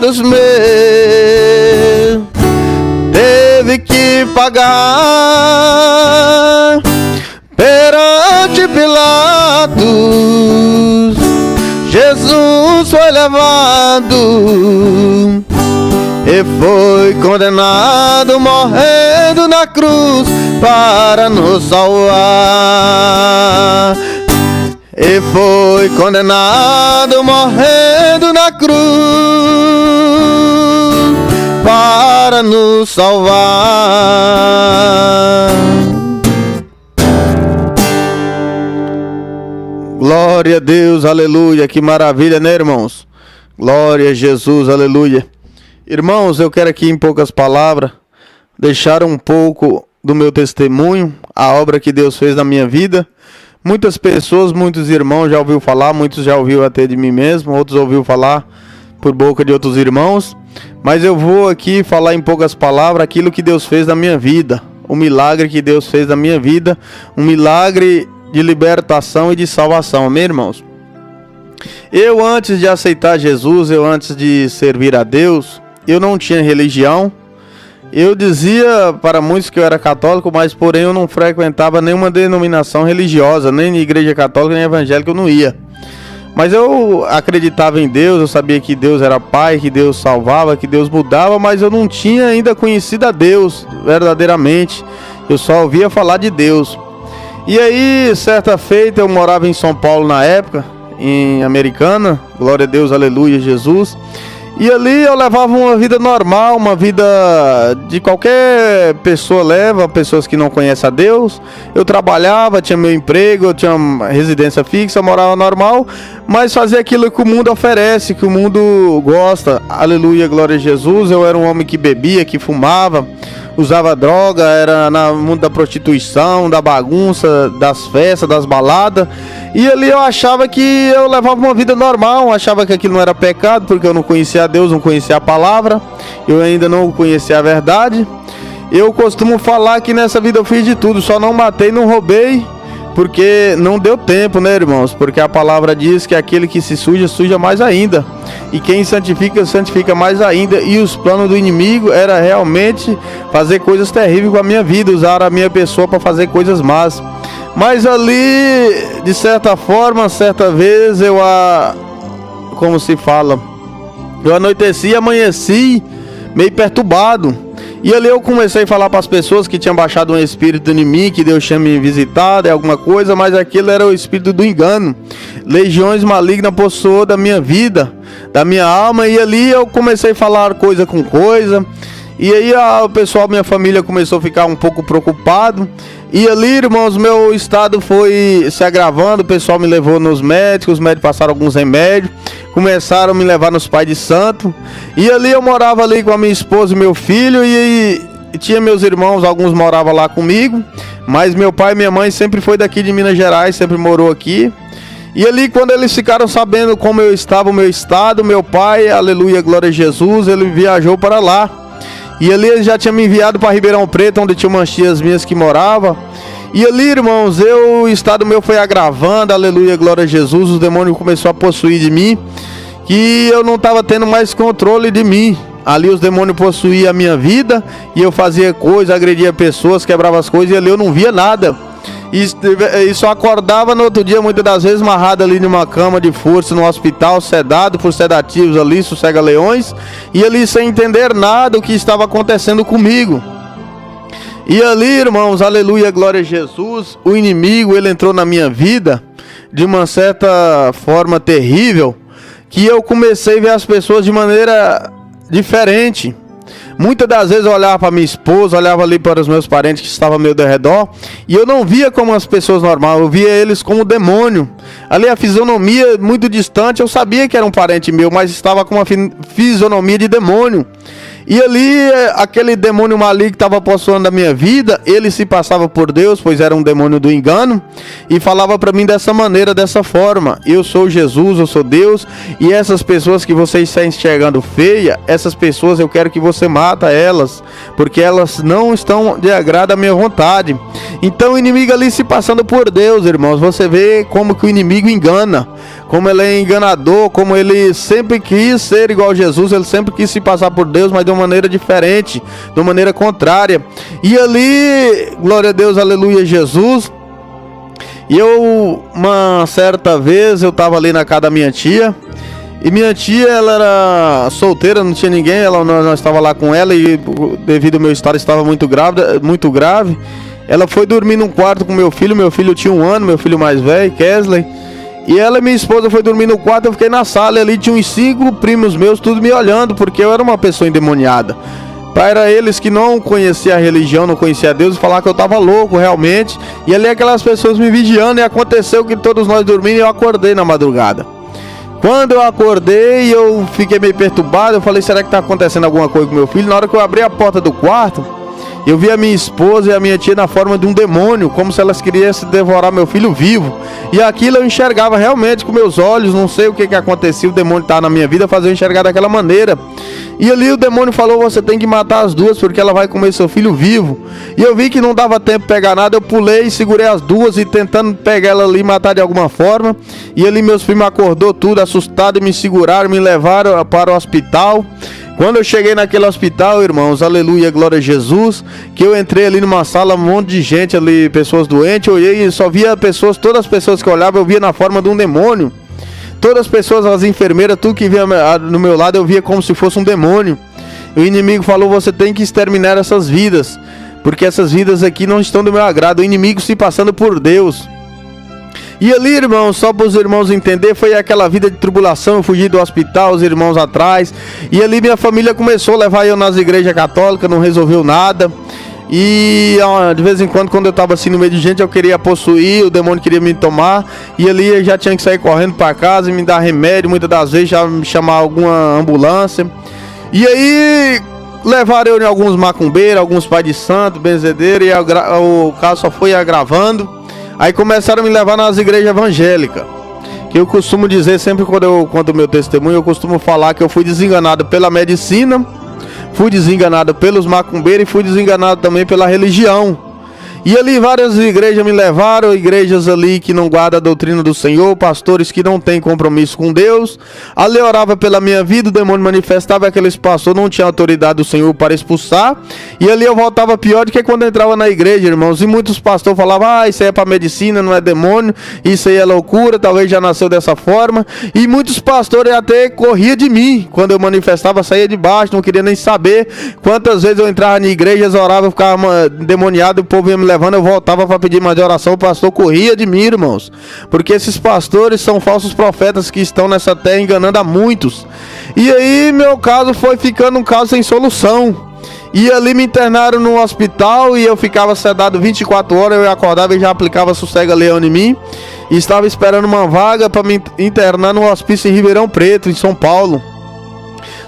pecados meus, teve que pagar perante Pilatos. Jesus foi levado e foi condenado, morrendo na cruz para nos salvar. E foi condenado, morrendo na cruz para nos salvar. Glória a Deus, aleluia. Que maravilha, né, irmãos? Glória a Jesus, aleluia. Irmãos, eu quero aqui em poucas palavras deixar um pouco do meu testemunho, a obra que Deus fez na minha vida. Muitas pessoas, muitos irmãos já ouviram falar, muitos já ouviram até de mim mesmo, outros ouviram falar por boca de outros irmãos. Mas eu vou aqui falar em poucas palavras aquilo que Deus fez na minha vida, o milagre que Deus fez na minha vida, um milagre de libertação e de salvação, amém, irmãos? Eu, antes de aceitar Jesus, eu antes de servir a Deus, eu não tinha religião. Eu dizia para muitos que eu era católico, mas porém eu não frequentava nenhuma denominação religiosa, nem igreja católica, nem evangélica, eu não ia. Mas eu acreditava em Deus, eu sabia que Deus era Pai, que Deus salvava, que Deus mudava, mas eu não tinha ainda conhecido a Deus verdadeiramente. Eu só ouvia falar de Deus. E aí, certa feita, eu morava em São Paulo na época, em Americana, glória a Deus, aleluia, Jesus. E ali eu levava uma vida normal, uma vida de qualquer pessoa leva, pessoas que não conhecem a Deus. Eu trabalhava, tinha meu emprego, eu tinha uma residência fixa, morava normal, mas fazia aquilo que o mundo oferece, que o mundo gosta. Aleluia, glória a Jesus. Eu era um homem que bebia, que fumava, usava droga, era no mundo da prostituição, da bagunça, das festas, das baladas. E ali eu achava que eu levava uma vida normal, achava que aquilo não era pecado, porque eu não conhecia a Deus, não conhecia a palavra, eu ainda não conhecia a verdade. Eu costumo falar que nessa vida eu fiz de tudo, só não matei, não roubei, porque não deu tempo, né, irmãos? Porque a palavra diz que aquele que se suja, suja mais ainda. E quem santifica, santifica mais ainda. E os planos do inimigo era realmente fazer coisas terríveis com a minha vida, usar a minha pessoa para fazer coisas más. Mas ali, de certa forma, certa vez como se fala, eu anoiteci e amanheci meio perturbado. E ali eu comecei a falar para as pessoas que tinham baixado um espírito em mim, que Deus tinha me visitado, alguma coisa, mas aquilo era o espírito do engano. Legiões malignas possuíam da minha vida, da minha alma, e ali eu comecei a falar coisa com coisa. E aí o pessoal, minha família começou a ficar um pouco preocupado. E ali, irmãos, meu estado foi se agravando, o pessoal me levou nos médicos, os médicos passaram alguns remédios, começaram a me levar nos pais de santo. E ali eu morava ali com a minha esposa e meu filho, e tinha meus irmãos, alguns moravam lá comigo, mas meu pai e minha mãe sempre foi daqui de Minas Gerais, sempre morou aqui. E ali, quando eles ficaram sabendo como eu estava, o meu estado, meu pai, aleluia, glória a Jesus, ele viajou para lá. E ali ele já tinha me enviado para Ribeirão Preto, onde tinha umas tias minhas que moravam. E ali, irmãos, o estado meu foi agravando, aleluia, glória a Jesus. Os demônios começaram a possuir de mim, que eu não estava tendo mais controle de mim. Ali os demônios possuíam a minha vida, e eu fazia coisas, agredia pessoas, quebrava as coisas, e ali eu não via nada. E só acordava no outro dia, muitas das vezes, amarrado ali numa cama de força no hospital, sedado por sedativos ali, sossega-leões, e ali sem entender nada o que estava acontecendo comigo. E ali, irmãos, aleluia, glória a Jesus, o inimigo, ele entrou na minha vida de uma certa forma terrível, que eu comecei a ver as pessoas de maneira diferente. Muitas das vezes eu olhava para minha esposa, olhava ali para os meus parentes que estavam ao meu redor, e eu não via como as pessoas normais, eu via eles como demônio. Ali a fisionomia muito distante, eu sabia que era um parente meu, mas estava com uma fisionomia de demônio. E ali, aquele demônio maligno que estava possuindo a minha vida, ele se passava por Deus, pois era um demônio do engano, e falava para mim dessa maneira, dessa forma: eu sou Jesus, eu sou Deus, e essas pessoas que você está enxergando feia, essas pessoas eu quero que você mata elas, porque elas não estão de agrado à minha vontade. Então o inimigo ali se passando por Deus, irmãos, você vê como que o inimigo engana, como ele é enganador, como ele sempre quis ser igual a Jesus, ele sempre quis se passar por Deus, mas de uma maneira diferente, de uma maneira contrária. E ali, glória a Deus, aleluia, Jesus. E eu, uma certa vez, eu estava ali na casa da minha tia, e minha tia, ela era solteira, não tinha ninguém, nós estava lá com ela, e devido ao meu estado estava muito grave, ela foi dormir num quarto com meu filho tinha 1 ano, meu filho mais velho, Kesley. E ela e minha esposa foi dormir no quarto, eu fiquei na sala, e ali tinha uns 5 primos meus, tudo me olhando, porque eu era uma pessoa endemoniada. Para eles que não conheciam a religião, não conheciam a Deus, falar que eu estava louco realmente. E ali aquelas pessoas me vigiando, e aconteceu que todos nós dormindo, e eu acordei na madrugada. Quando eu acordei, eu fiquei meio perturbado, eu falei: será que está acontecendo alguma coisa com meu filho? Na hora que eu abri a porta do quarto, eu vi a minha esposa e a minha tia na forma de um demônio, como se elas quisessem devorar meu filho vivo. E aquilo eu enxergava realmente com meus olhos, não sei o que acontecia, o demônio estava na minha vida, fazia eu enxergar daquela maneira. E ali o demônio falou: você tem que matar as duas, porque ela vai comer seu filho vivo. E eu vi que não dava tempo de pegar nada, eu pulei e segurei as duas, e tentando pegar ela ali e matar de alguma forma. E ali meus primos acordou tudo, assustado, e me seguraram, me levaram para o hospital. Quando eu cheguei naquele hospital, irmãos, aleluia, glória a Jesus, que eu entrei ali numa sala, um monte de gente ali, pessoas doentes, eu olhei e só via pessoas, todas as pessoas que eu olhava, eu via na forma de um demônio. Todas as pessoas, as enfermeiras, tudo que via no meu lado, eu via como se fosse um demônio. O inimigo falou: você tem que exterminar essas vidas, porque essas vidas aqui não estão do meu agrado. O inimigo se passando por Deus. E ali, irmãos, só para os irmãos entenderem, foi aquela vida de tribulação. Eu fugi do hospital, os irmãos atrás. E ali minha família começou a levar eu nas igrejas católicas, não resolveu nada. E de vez em quando eu estava assim no meio de gente, eu queria possuir, o demônio queria me tomar. E ali eu já tinha que sair correndo para casa e me dar remédio, muitas das vezes já me chamar alguma ambulância. E aí levaram eu em alguns macumbeiros, alguns pais de santo, benzedeiros, e o caso só foi agravando. Aí começaram a me levar nas igrejas evangélicas, que eu costumo dizer sempre quando eu conto o meu testemunho, eu costumo falar que eu fui desenganado pela medicina, fui desenganado pelos macumbeiros e fui desenganado também pela religião. E ali várias igrejas me levaram, igrejas ali que não guardam a doutrina do Senhor, pastores que não têm compromisso com Deus. Ali eu orava pela minha vida, o demônio manifestava, aqueles pastores não tinham autoridade do Senhor para expulsar. E ali eu voltava pior do que quando eu entrava na igreja, irmãos. E muitos pastores falavam: isso aí é para medicina, não é demônio, isso aí é loucura, talvez já nasceu dessa forma. E muitos pastores até corriam de mim, quando eu manifestava, saía de baixo, não queria nem saber. Quantas vezes eu entrava na igreja, orava, eu ficava endemoniado, o povo ia me levando, eu voltava para pedir mais de oração, o pastor corria de mim, irmãos, porque esses pastores são falsos profetas que estão nessa terra enganando a muitos. E aí meu caso foi ficando um caso sem solução. E ali me internaram no hospital e eu ficava sedado 24 horas, eu acordava e já aplicava sossega-leão em mim. E estava esperando uma vaga para me internar no hospício em Ribeirão Preto, em São Paulo.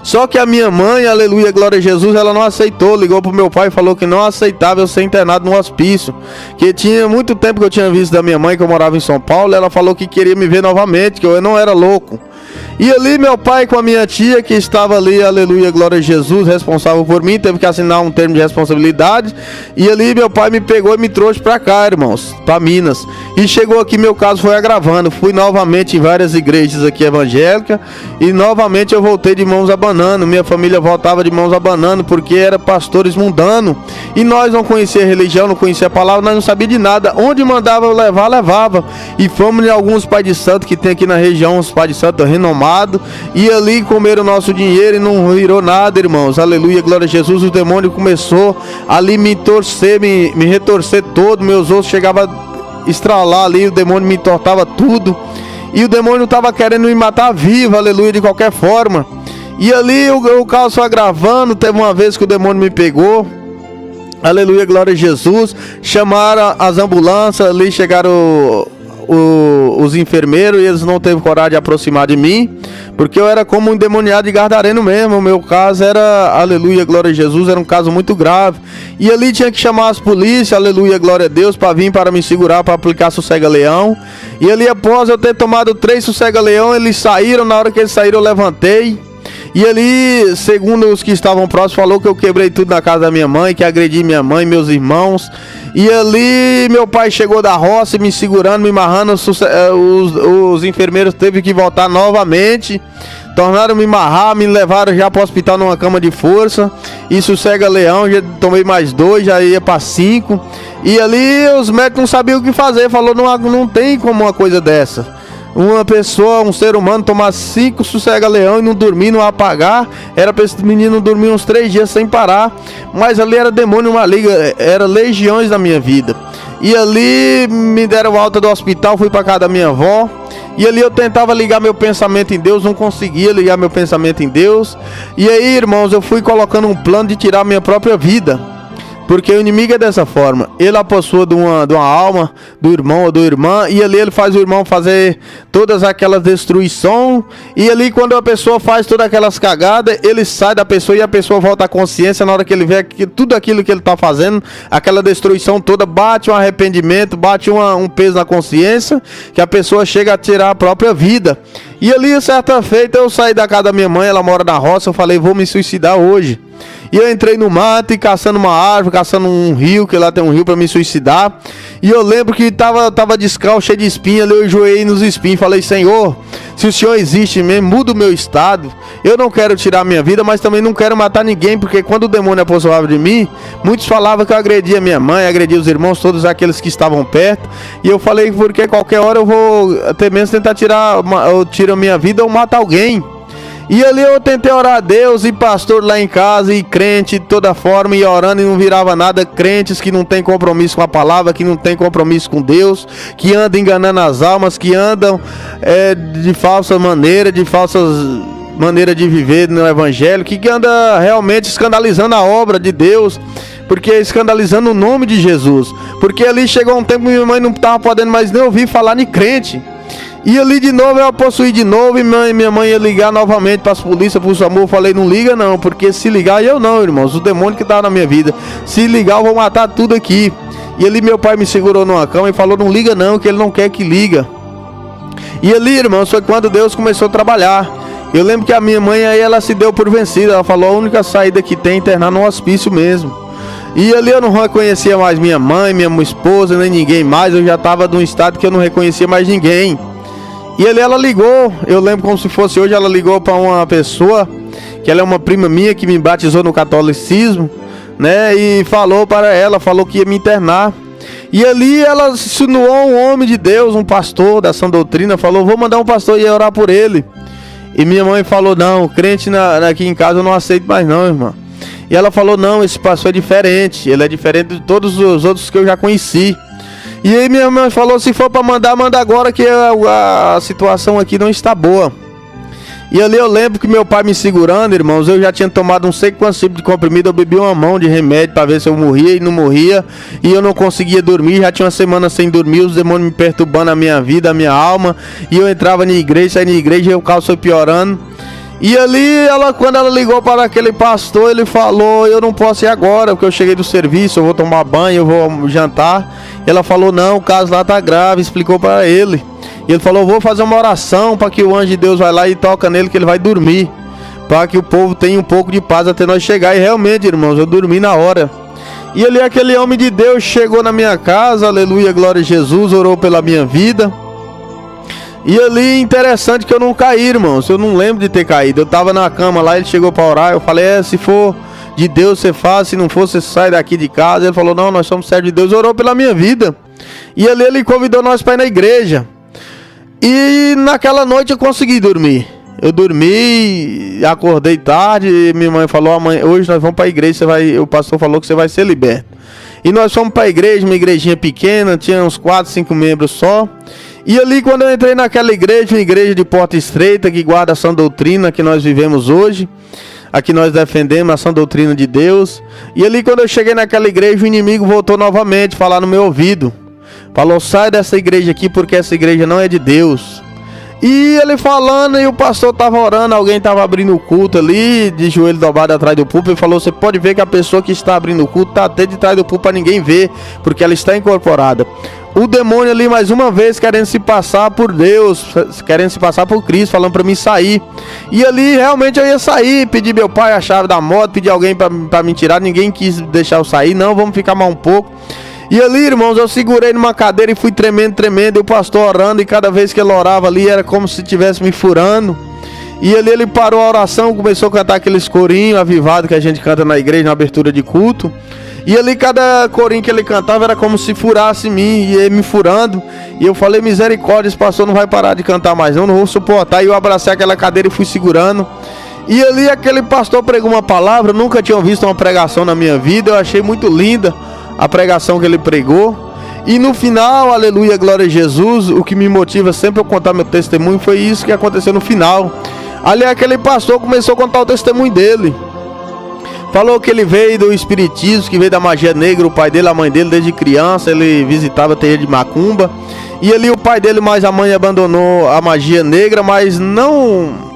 Só que a minha mãe, aleluia, glória a Jesus, ela não aceitou, ligou pro meu pai e falou que não aceitava eu ser internado no hospício, que tinha muito tempo que eu tinha visto da minha mãe, que eu morava em São Paulo. Ela falou que queria me ver novamente, que eu não era louco. E ali meu pai com a minha tia, que estava ali, aleluia, glória a Jesus, responsável por mim, teve que assinar um termo de responsabilidade. E ali meu pai me pegou e me trouxe pra cá, irmãos, pra Minas. E chegou aqui, meu caso foi agravando. Fui novamente em várias igrejas aqui evangélicas, e novamente eu voltei de mãos abanando. Minha família voltava de mãos abanando, porque era pastores mundanos. E nós não conhecia a religião, não conhecia a palavra, nós não sabia de nada. Onde mandava levar, levava. E fomos em alguns pais de santo que tem aqui na região, uns pais de santo renomados. E ali comeram o nosso dinheiro e não virou nada, irmãos. Aleluia, glória a Jesus. O demônio começou ali me torcer, me retorcer todo. Meus ossos chegavam a estralar ali, o demônio me entortava tudo. E o demônio estava querendo me matar vivo, aleluia, de qualquer forma. E ali o caos foi agravando. Teve uma vez que o demônio me pegou, aleluia, glória a Jesus. Chamaram as ambulâncias, ali chegaram os enfermeiros, e eles não teve coragem de aproximar de mim, Porque eu era como um endemoniado de Gadareno mesmo. O meu caso era, aleluia, glória a Jesus, era um caso muito grave. E ali tinha que chamar as polícias, aleluia, glória a Deus, para vir para me segurar, para aplicar sossega-leão. E ali após eu ter tomado 3 sossega-leão, eles saíram. Na hora que eles saíram eu levantei. E ali, segundo os que estavam próximos, falou que eu quebrei tudo na casa da minha mãe, que agredi minha mãe e meus irmãos. E ali meu pai chegou da roça me segurando, me amarrando. Os enfermeiros teve que voltar novamente. Tornaram me amarrar, me levaram já para o hospital numa cama de força. E sossega-leão, já tomei mais 2, já ia para 5. E ali os médicos não sabiam o que fazer. Falou, não tem como uma coisa dessa. Uma pessoa, um ser humano, tomar 5 sossega-leão e não dormir, não apagar. Era para esse menino dormir uns 3 dias sem parar. Mas ali era demônio maligno, era legiões na minha vida. E ali me deram alta do hospital, fui para casa da minha avó. E ali eu tentava ligar meu pensamento em Deus, não conseguia ligar meu pensamento em Deus. E aí, irmãos, eu fui colocando um plano de tirar minha própria vida. Porque o inimigo é dessa forma. Ele apossua de uma alma, do irmão ou da irmã. E ali ele faz o irmão fazer todas aquelas destruições. E ali quando a pessoa faz todas aquelas cagadas, ele sai da pessoa e a pessoa volta à consciência. Na hora que ele vê que tudo aquilo que ele está fazendo, aquela destruição toda, bate um arrependimento, bate um peso na consciência, que a pessoa chega a tirar a própria vida. E ali, certa feita, eu saí da casa da minha mãe, ela mora na roça, eu falei, vou me suicidar hoje. E eu entrei no mato e caçando uma árvore, caçando um rio, que lá tem um rio para me suicidar. E eu lembro que tava descalço, cheio de espinho, ali eu enjoei nos espinhos. Falei, Senhor, se o Senhor existe mesmo, muda o meu estado. Eu não quero tirar a minha vida, mas também não quero matar ninguém, porque quando o demônio apossuava de mim, muitos falavam que eu agredia minha mãe, agredia os irmãos, todos aqueles que estavam perto. E eu falei, porque qualquer hora eu vou até mesmo tentar eu tiro a minha vida ou mato alguém. E ali eu tentei orar a Deus, e pastor lá em casa, e crente de toda forma, e orando e não virava nada. Crentes que não tem compromisso com a palavra, que não tem compromisso com Deus, que andam enganando as almas, que andam de falsa maneira, de falsas maneiras de viver no evangelho, que anda realmente escandalizando a obra de Deus, porque escandalizando o nome de Jesus. Porque ali chegou um tempo que minha mãe não estava podendo mais nem ouvir falar de crente. E ali de novo eu possuí de novo, e minha mãe ia ligar novamente para as polícias, para o SAMU. Eu falei, não liga não, porque se ligar, eu não, irmãos, o demônio que estava na minha vida, se ligar eu vou matar tudo aqui. E ali meu pai me segurou numa cama e falou, não liga não, que ele não quer que liga. E ali, irmãos, foi quando Deus começou a trabalhar. Eu lembro que a minha mãe aí, ela se deu por vencida, ela falou, a única saída que tem é internar no hospício mesmo. E ali eu não reconhecia mais minha mãe, minha esposa, nem ninguém mais. Eu já estava num estado que eu não reconhecia mais ninguém. E ali ela ligou, eu lembro como se fosse hoje, ela ligou para uma pessoa, que ela é uma prima minha, que me batizou no catolicismo, né? E falou para ela, falou que ia me internar. E ali ela insinuou um homem de Deus, um pastor da sã doutrina, falou, vou mandar um pastor e orar por ele. E minha mãe falou, não, crente aqui em casa eu não aceito mais não, irmã. E ela falou, não, esse pastor é diferente, ele é diferente de todos os outros que eu já conheci. E aí minha mãe falou, se for para mandar, manda agora, que a situação aqui não está boa. E ali eu lembro que meu pai me segurando, irmãos, eu já tinha tomado não sei quantos tipos de comprimido, eu bebi uma mão de remédio para ver se eu morria e não morria. E eu não conseguia dormir, já tinha uma semana sem dormir, os demônios me perturbando a minha vida, a minha alma. E eu entrava na igreja, saía na igreja e o caos foi piorando. E ali, quando ela ligou para aquele pastor, ele falou, eu não posso ir agora, porque eu cheguei do serviço, eu vou tomar banho, eu vou jantar. E ela falou, não, o caso lá tá grave, explicou para ele. E ele falou, vou fazer uma oração para que o anjo de Deus vai lá e toca nele, que ele vai dormir, para que o povo tenha um pouco de paz até nós chegar. E realmente, irmãos, eu dormi na hora. E ali aquele homem de Deus chegou na minha casa, aleluia, glória a Jesus, orou pela minha vida. E ali, interessante que eu não caí, irmãos, eu não lembro de ter caído. Eu tava na cama lá, ele chegou para orar, eu falei, se for de Deus você faz, se não for você sai daqui de casa. Ele falou, não, nós somos servos de Deus, orou pela minha vida. E ali ele convidou nós para ir na igreja. E naquela noite eu consegui dormir. Eu dormi, acordei tarde, e minha mãe falou, hoje nós vamos para a igreja, o pastor falou que você vai ser liberto. E nós fomos para a igreja, uma igrejinha pequena, tinha uns 4, 5 membros só. E ali quando eu entrei naquela igreja, uma igreja de porta estreita, que guarda a sã doutrina que nós vivemos hoje, aqui nós defendemos a sã doutrina de Deus. E ali quando eu cheguei naquela igreja, o inimigo voltou novamente, falar no meu ouvido. Falou, sai dessa igreja aqui, porque essa igreja não é de Deus. E ele falando, e o pastor tava orando, alguém tava abrindo o culto ali, de joelho dobrado atrás do púlpito, e falou: você pode ver que a pessoa que está abrindo o culto tá até de trás do púlpito para ninguém ver, porque ela está incorporada. O demônio ali mais uma vez querendo se passar por Deus, querendo se passar por Cristo, falando para mim sair. E ali realmente eu ia sair, pedi meu pai a chave da moto, pedi alguém para me tirar, ninguém quis deixar eu sair, não, vamos ficar mais um pouco. E ali, irmãos, eu segurei numa cadeira e fui tremendo, e o pastor orando, e cada vez que ele orava ali era como se estivesse me furando. E ali ele parou a oração, começou a cantar aqueles corinhos avivados que a gente canta na igreja, na abertura de culto. E ali cada corinho que ele cantava era como se furasse em mim, e ele me furando. E eu falei: misericórdia, esse pastor não vai parar de cantar mais não vou suportar. E eu abracei aquela cadeira e fui segurando. E ali aquele pastor pregou uma palavra, eu nunca tinha visto uma pregação na minha vida, eu achei muito linda a pregação que ele pregou. E no final, aleluia, glória a Jesus, o que me motiva sempre a contar meu testemunho foi isso que aconteceu no final. Ali aquele pastor começou a contar o testemunho dele. Falou que ele veio do espiritismo, que veio da magia negra, o pai dele, a mãe dele, desde criança, ele visitava terreiro de macumba. E ali o pai dele mais a mãe abandonou a magia negra, mas não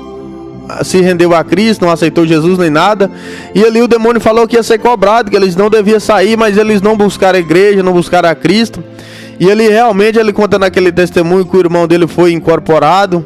se rendeu a Cristo, não aceitou Jesus nem nada. E ali o demônio falou que ia ser cobrado, que eles não deviam sair, mas eles não buscaram a igreja, não buscaram a Cristo. E ele realmente, ele conta naquele testemunho que o irmão dele foi incorporado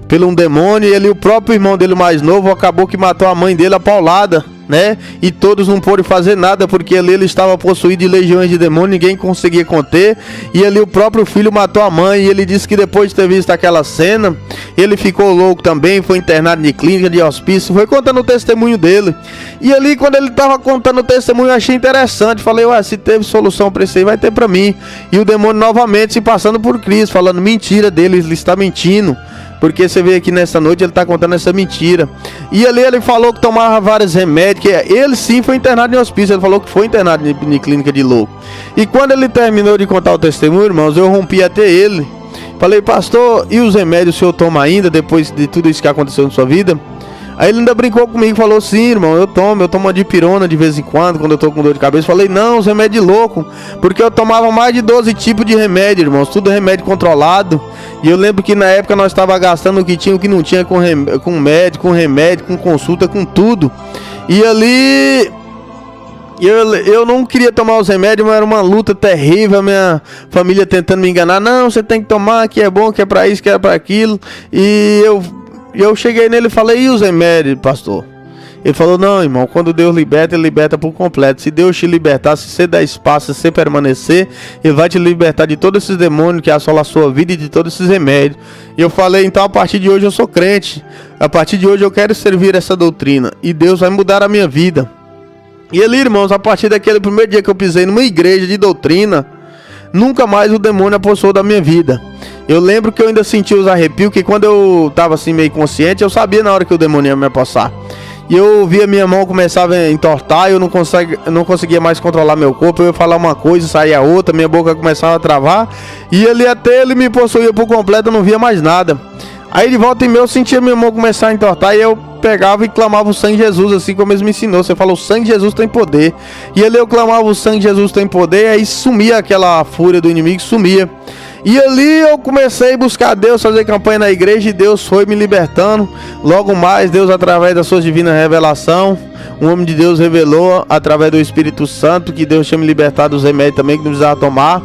pelo um demônio, e ele, o próprio irmão dele mais novo, acabou que matou a mãe dele a paulada, né? E todos não pôde fazer nada, porque ali ele estava possuído de legiões de demônio, ninguém conseguia conter. E ali o próprio filho matou a mãe, e ele disse que depois de ter visto aquela cena, ele ficou louco também, foi internado em clínica, de hospício, foi contando o testemunho dele. E ali quando ele estava contando o testemunho, eu achei interessante, falei: ué, se teve solução para isso aí, vai ter para mim. E o demônio novamente se passando por Cristo, falando mentira dele, ele está mentindo. Porque você vê aqui nessa noite, ele está contando essa mentira. E ali ele falou que tomava vários remédios, que ele sim foi internado em hospício. Ele falou que foi internado em clínica de louco. E quando ele terminou de contar o testemunho, irmãos, eu rompi até ele. Falei: pastor, e os remédios o senhor toma ainda, depois de tudo isso que aconteceu na sua vida? Aí ele ainda brincou comigo, falou: sim, irmão, eu tomo uma dipirona de vez em quando eu tô com dor de cabeça. Falei: não, os remédios loucos, porque eu tomava mais de 12 tipos de remédio, irmãos, tudo remédio controlado. E eu lembro que na época nós estávamos gastando o que tinha, o que não tinha, com médico, com remédio, com consulta, com tudo. E ali eu não queria tomar os remédios, mas era uma luta terrível, a minha família tentando me enganar: não, você tem que tomar, que é bom, que é pra isso, que é pra aquilo. E eu cheguei nele e falei: e os remédios, pastor? Ele falou: não, irmão, quando Deus liberta, ele liberta por completo. Se Deus te libertar, se você der espaço, se você permanecer, ele vai te libertar de todos esses demônios que assolam a sua vida e de todos esses remédios. E eu falei: então a partir de hoje eu sou crente, a partir de hoje eu quero servir essa doutrina, e Deus vai mudar a minha vida. E ali, irmãos, a partir daquele primeiro dia que eu pisei numa igreja de doutrina, nunca mais o demônio apossou da minha vida. Eu lembro que eu ainda senti os arrepios, que quando eu estava assim meio consciente, eu sabia na hora que o demônio ia me apossar. E eu via minha mão começava a entortar, eu não conseguia mais controlar meu corpo. Eu ia falar uma coisa, saía outra, minha boca começava a travar. E ali até ele me possuía por completo, eu não via mais nada. Aí de volta em meio eu sentia minha mão começar a entortar, e eu pegava e clamava o sangue de Jesus, assim como ele me ensinou. Você falou: o sangue de Jesus tem poder. E ali eu clamava: o sangue de Jesus tem poder. E aí sumia aquela fúria do inimigo, sumia. E ali eu comecei a buscar Deus, fazer campanha na igreja, e Deus foi me libertando. Logo mais, Deus, através da sua divina revelação, um homem de Deus revelou, através do Espírito Santo, que Deus tinha me libertado dos remédios também, que não precisava tomar.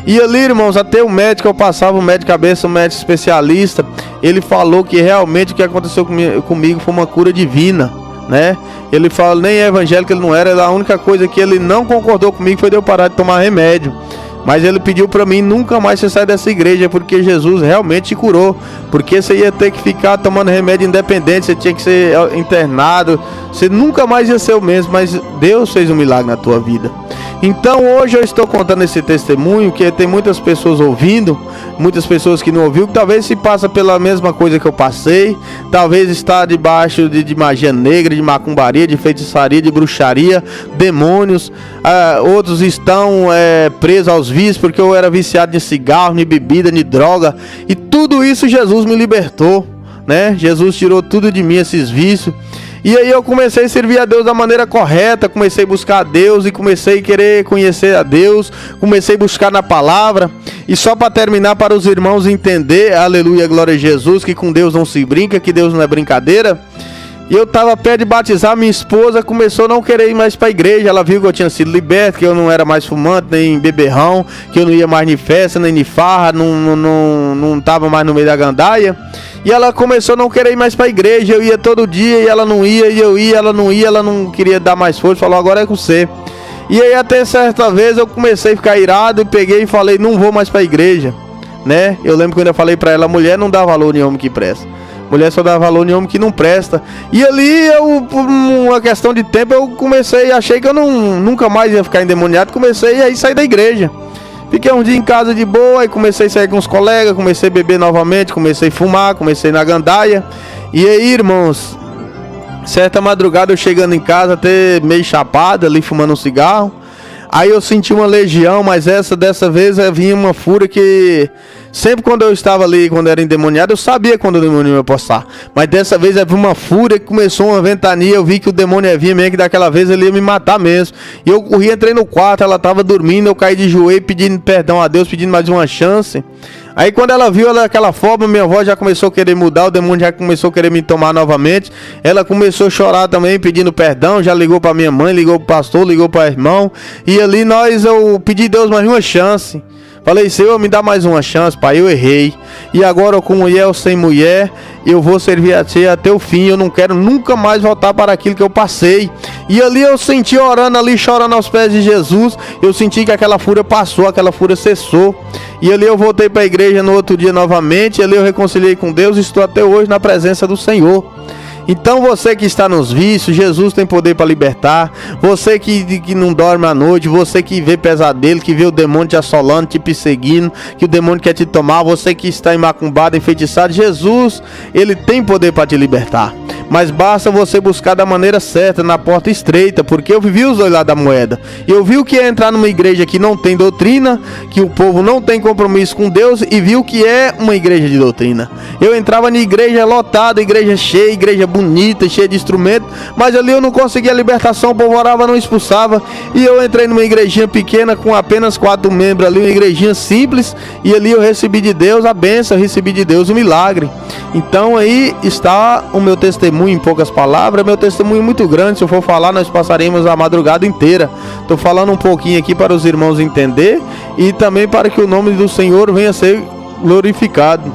E ali, irmãos, até o médico, eu passava, um médico cabeça, um médico especialista, ele falou que realmente o que aconteceu comigo foi uma cura divina, né? Ele fala: nem evangélico ele não era, a única coisa que ele não concordou comigo foi de eu parar de tomar remédio. Mas ele pediu para mim: nunca mais você sai dessa igreja, porque Jesus realmente te curou. Porque você ia ter que ficar tomando remédio independente, você tinha que ser internado, você nunca mais ia ser o mesmo. Mas Deus fez um milagre na tua vida. Então hoje eu estou contando esse testemunho, que tem muitas pessoas ouvindo, muitas pessoas que não ouviram, que talvez se passa pela mesma coisa que eu passei, talvez está debaixo de magia negra, de macumbaria, de feitiçaria, de bruxaria, demônios. Outros estão presos aos vícios, porque eu era viciado em cigarro, em bebida, em droga, e tudo isso Jesus me libertou, né? Jesus tirou tudo de mim, esses vícios. E aí eu comecei a servir a Deus da maneira correta, comecei a buscar a Deus e comecei a querer conhecer a Deus, comecei a buscar na palavra. E só para terminar, para os irmãos entender, aleluia, glória a Jesus, que com Deus não se brinca, que Deus não é brincadeira. E eu tava perto de batizar, minha esposa começou a não querer ir mais pra igreja. Ela viu que eu tinha sido liberto, que eu não era mais fumante, nem beberrão, que eu não ia mais em festa, nem em farra, não tava mais no meio da gandaia. E ela começou a não querer ir mais pra igreja. Eu ia todo dia e ela não ia, e eu ia, ela não ia, ela não queria dar mais força, falou, agora é com você. E aí até certa vez eu comecei a ficar irado e peguei e falei, não vou mais pra igreja, né? Eu lembro que eu ainda falei pra ela, mulher não dá valor em homem que presta. Mulher só dá valor em homem que não presta. E ali, por uma questão de tempo, eu comecei, achei que eu nunca mais ia ficar endemoniado. Comecei a sair da igreja. Fiquei um dia em casa de boa, e comecei a sair com os colegas, comecei a beber novamente, comecei a fumar, comecei na gandaia. E aí, irmãos, certa madrugada eu chegando em casa, até meio chapado, ali fumando um cigarro. Aí eu senti uma legião, mas dessa vez vinha uma fúria que... Sempre quando eu estava ali, quando era endemoniado, eu sabia quando o demônio ia passar. Mas dessa vez havia uma fúria que começou uma ventania. Eu vi que o demônio ia vir mesmo, que daquela vez ele ia me matar mesmo. E eu corri, entrei no quarto, ela estava dormindo. Eu caí de joelho pedindo perdão a Deus, pedindo mais uma chance. Aí quando ela viu ela daquela forma, minha voz já começou a querer mudar, o demônio já começou a querer me tomar novamente. Ela começou a chorar também, pedindo perdão, já ligou para minha mãe, ligou pro pastor, ligou para o irmão. E ali eu pedi a Deus mais uma chance. Falei, Senhor, me dá mais uma chance, pai, eu errei. E agora, com mulher ou sem mulher, eu vou servir a ti até o fim. Eu não quero nunca mais voltar para aquilo que eu passei. E ali eu senti orando ali, chorando aos pés de Jesus. Eu senti que aquela fúria passou, aquela fúria cessou. E ali eu voltei para a igreja no outro dia novamente. E ali eu reconciliei com Deus e estou até hoje na presença do Senhor. Então você que está nos vícios, Jesus tem poder para libertar. Você que não dorme à noite, você que vê pesadelo, que vê o demônio te assolando, te perseguindo, que o demônio quer te tomar, você que está emacumbado, enfeitiçado, Jesus, ele tem poder para te libertar. Mas basta você buscar da maneira certa, na porta estreita, porque eu vivi os dois lados da moeda. Eu vi o que é entrar numa igreja que não tem doutrina, que o povo não tem compromisso com Deus, e vi o que é uma igreja de doutrina. Eu entrava na igreja lotada, igreja cheia, igreja bonita, cheia de instrumentos, mas ali eu não conseguia libertação, o povo orava, não expulsava. E eu entrei numa igrejinha pequena com apenas 4 membros ali, uma igrejinha simples, e ali eu recebi de Deus a bênção, recebi de Deus o milagre. Então aí está o meu testemunho em poucas palavras, meu testemunho muito grande. Se eu for falar, nós passaremos a madrugada inteira. Estou falando um pouquinho aqui para os irmãos entender e também para que o nome do Senhor venha a ser glorificado.